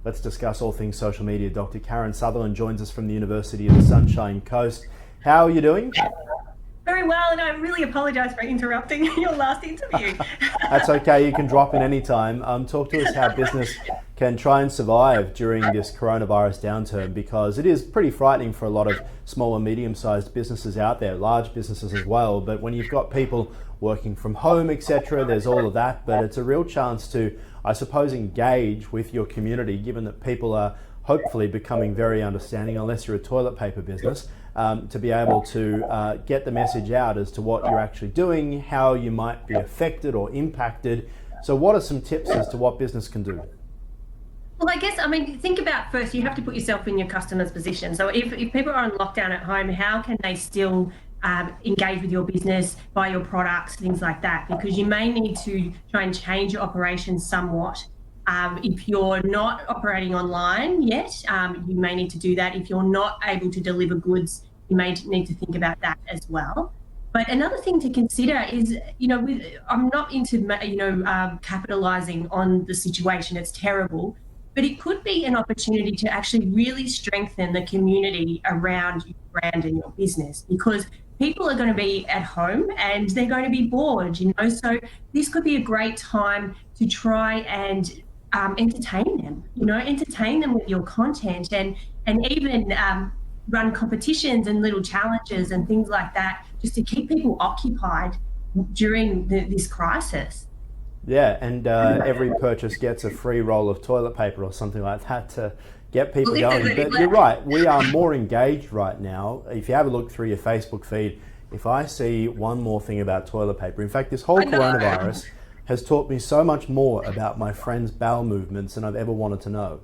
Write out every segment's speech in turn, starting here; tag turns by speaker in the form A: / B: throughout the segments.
A: Let's discuss all things social media. Dr. Karen Sutherland joins us from the University of the Sunshine Coast. How are you doing?
B: Very well, and I really apologise for interrupting your last interview.
A: That's okay, you can drop in any time. Talk to us how business can try and survive during this coronavirus downturn, because it is pretty frightening for a lot of small and medium-sized businesses out there, large businesses as well. But when you've got people working from home, etc., there's all of that. But it's a real chance to, I suppose, engage with your community, given that people are hopefully becoming very understanding, unless you're a toilet paper business, to be able to get the message out as to what you're actually doing, how you might be affected or impacted. So what are some tips as to what business can do?
B: Well, I guess, think about first, you have to put yourself in your customer's position. So if people are on lockdown at home, how can they still engage with your business, buy your products, things like that? Because you may need to try and change your operations somewhat. If you're not operating online yet, you may need to do that. If you're not able to deliver goods, you may need to think about that as well. But another thing to consider is, I'm not into, capitalizing on the situation. It's terrible. But it could be an opportunity to actually really strengthen the community around your brand and your business, because people are going to be at home and they're going to be bored, So this could be a great time to try and entertain them with your content, and even run competitions and little challenges and things like that, just to keep people occupied during this crisis.
A: Yeah, and every purchase gets a free roll of toilet paper or something like that to get people going. But you're right, we are more engaged right now. If you have a look through your Facebook feed, if I see one more thing about toilet paper, in fact, this whole coronavirus has taught me so much more about my friend's bowel movements than I've ever wanted to know.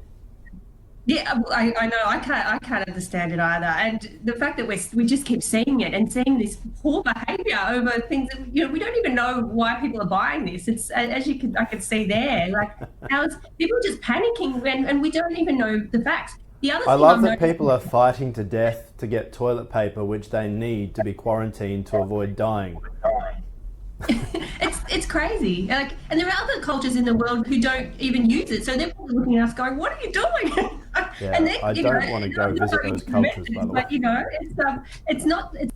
B: Yeah, I know. I can't understand it either. And the fact that we just keep seeing it and seeing this poor behaviour over things that, we don't even know why people are buying this. It's, as I could see there, like how people are just panicking and we don't even know the facts. The other
A: I
B: thing
A: love that people are fighting to death to get toilet paper, which they need to be quarantined to avoid dying.
B: It's crazy. And there are other cultures in the world who don't even use it, so they're probably looking at us going, "What are you doing?"
A: Yeah,
B: and
A: I don't want to go visit those cultures, by the way.
B: But it's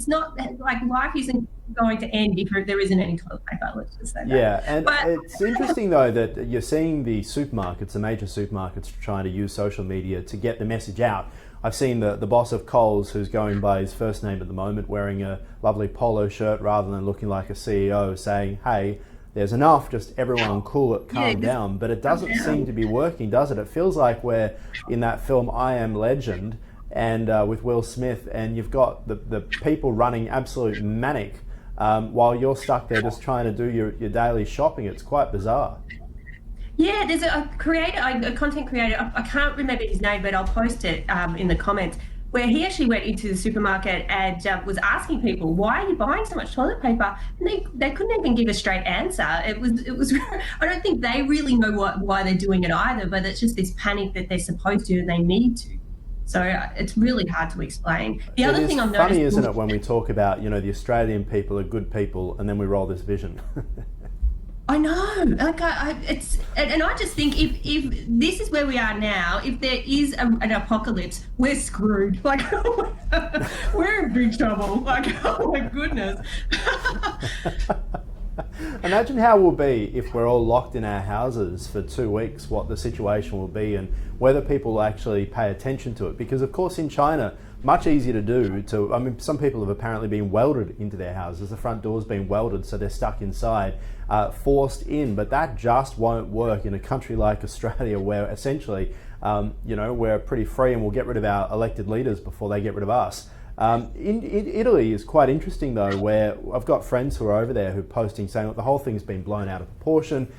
B: not like life isn't going to end if there isn't any toilet paper. Let's just say that.
A: Yeah, and it's interesting though that you're seeing the supermarkets, the major supermarkets, trying to use social media to get the message out. I've seen the boss of Coles, who's going by his first name at the moment, wearing a lovely polo shirt rather than looking like a CEO, saying, "Hey, there's enough, just everyone cool it, calm down." But it doesn't seem to be working, does it? It feels like we're in that film I Am Legend, and with Will Smith, and you've got the people running absolute manic while you're stuck there just trying to do your daily shopping. It's quite bizarre.
B: Yeah, there's a content creator, I can't remember his name, but I'll post it in the comments, where he actually went into the supermarket and was asking people, "Why are you buying so much toilet paper?" And they couldn't even give a straight answer. It was I don't think they really know why they're doing it either, but it's just this panic that they're supposed to and they need to. So it's really hard to explain. The other thing I'm
A: funny, isn't it, when we talk about, the Australian people are good people, and then we roll this vision.
B: I know, like and I just think if this is where we are now, if there is an apocalypse, we're screwed. Like we're in big trouble. Like, oh my goodness.
A: Imagine how we'll be if we're all locked in our houses for 2 weeks, what the situation will be and whether people will actually pay attention to it. Because of course in China, much easier to do some people have apparently been welded into their houses. The front door's been welded, so they're stuck inside, forced in. But that just won't work in a country like Australia, where essentially, we're pretty free and we'll get rid of our elected leaders before they get rid of us. In Italy is quite interesting though, where I've got friends who are over there who are posting saying that the whole thing's been blown out of proportion.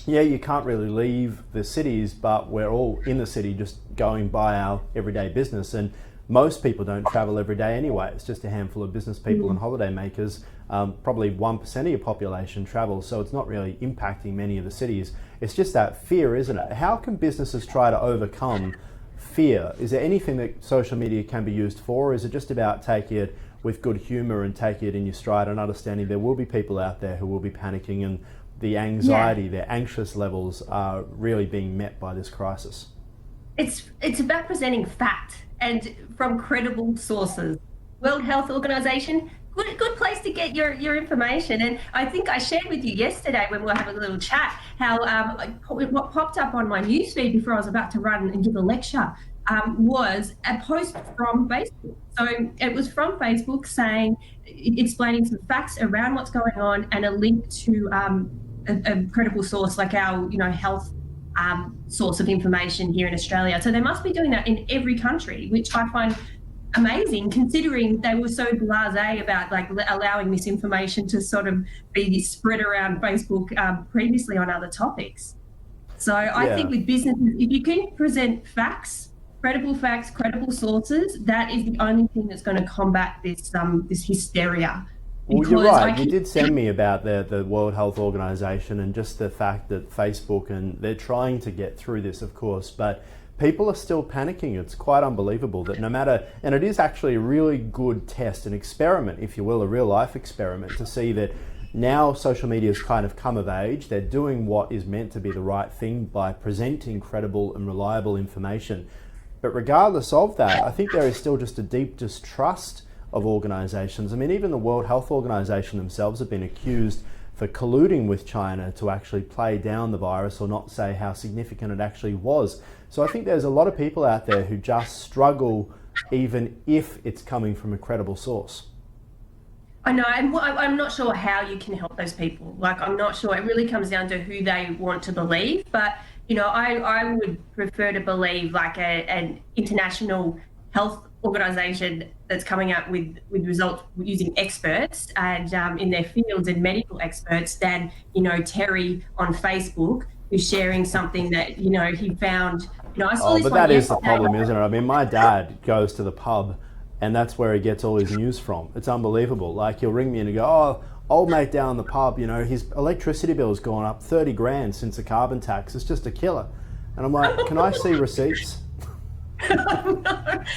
A: You can't really leave the cities, but we're all in the city just going by our everyday business. And most people don't travel every day anyway. It's just a handful of business people and holiday makers. Probably 1% of your population travels, so it's not really impacting many of the cities. It's just that fear, isn't it? How can businesses try to overcome fear? Is there anything that social media can be used for, or is it just about taking it with good humour and taking it in your stride and understanding there will be people out there who will be panicking and the anxiety, their anxious levels are really being met by this crisis.
B: It's about presenting fact and from credible sources. World Health Organization, good place to get your information. And I think I shared with you yesterday when we were having a little chat how what popped up on my newsfeed before I was about to run and give a lecture was a post from Facebook. So it was from Facebook saying, explaining some facts around what's going on and a link to a credible source like our health source of information here in Australia. So they must be doing that in every country, which I find amazing, considering they were so blasé about like allowing misinformation to sort of be spread around Facebook previously on other topics. So I think with businesses, if you can present facts, credible sources, that is the only thing that's going to combat this hysteria.
A: Well, you're right. You did send me about the World Health Organization and just the fact that Facebook, and they're trying to get through this, of course, but people are still panicking. It's quite unbelievable that no matter, and it is actually a really good test, an experiment, if you will, a real life experiment to see that now social media has kind of come of age. They're doing what is meant to be the right thing by presenting credible and reliable information. But regardless of that, I think there is still just a deep distrust of organizations. I mean, even the World Health Organization themselves have been accused for colluding with China to actually play down the virus or not say how significant it actually was. So I think there's a lot of people out there who just struggle even if it's coming from a credible source.
B: I know, and I'm not sure how you can help those people. Like, I'm not sure. It really comes down to who they want to believe. But, I would prefer to believe like an international health organization that's coming out with results using experts and in their fields and medical experts than, Terry on Facebook who's sharing something that, he found, I saw this
A: but
B: one
A: that is
B: yesterday.
A: the problem, isn't it? I mean, my dad goes to the pub and that's where he gets all his news from. It's unbelievable. Like, he'll ring me and he'll go, "Oh, old mate down the pub, his electricity bill's gone up 30 grand since the carbon tax. It's just a killer." And I'm like, "Can I see receipts?"
B: No.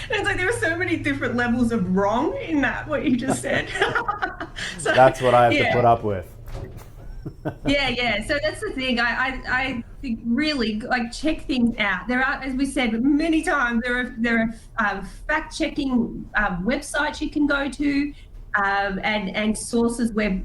B: It's like there are so many different levels of wrong in that, what you just said. So,
A: that's what I have to put up with.
B: Yeah. So that's the thing. I think really like check things out. There are, as we said many times, there are fact-checking websites you can go to, and sources where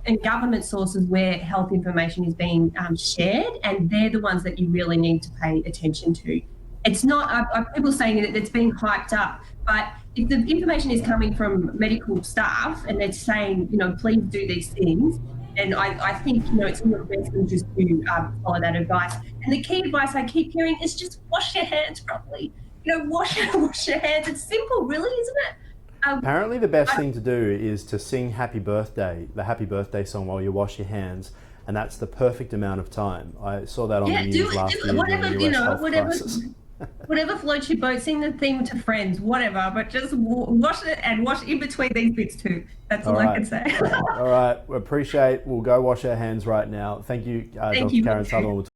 B: and government sources where health information is being shared, and they're the ones that you really need to pay attention to. It's not people saying that it's being hyped up, but if the information is coming from medical staff and they're saying, please do these things, and I think, it's in your best interest to follow that advice. And the key advice I keep hearing is just wash your hands properly. Wash your hands. It's simple, really, isn't it?
A: Apparently the best thing to do is to sing Happy Birthday, the Happy Birthday song while you wash your hands. And that's the perfect amount of time. I saw that on the news last year.
B: Whatever,
A: during the US health crisis.
B: Whatever floats your boat, sing the theme to Friends, whatever, but just wash it and wash in between these bits too. That's all I can say.
A: All right, we'll go wash our hands right now. Thank you, Dr. Karen Sutherland.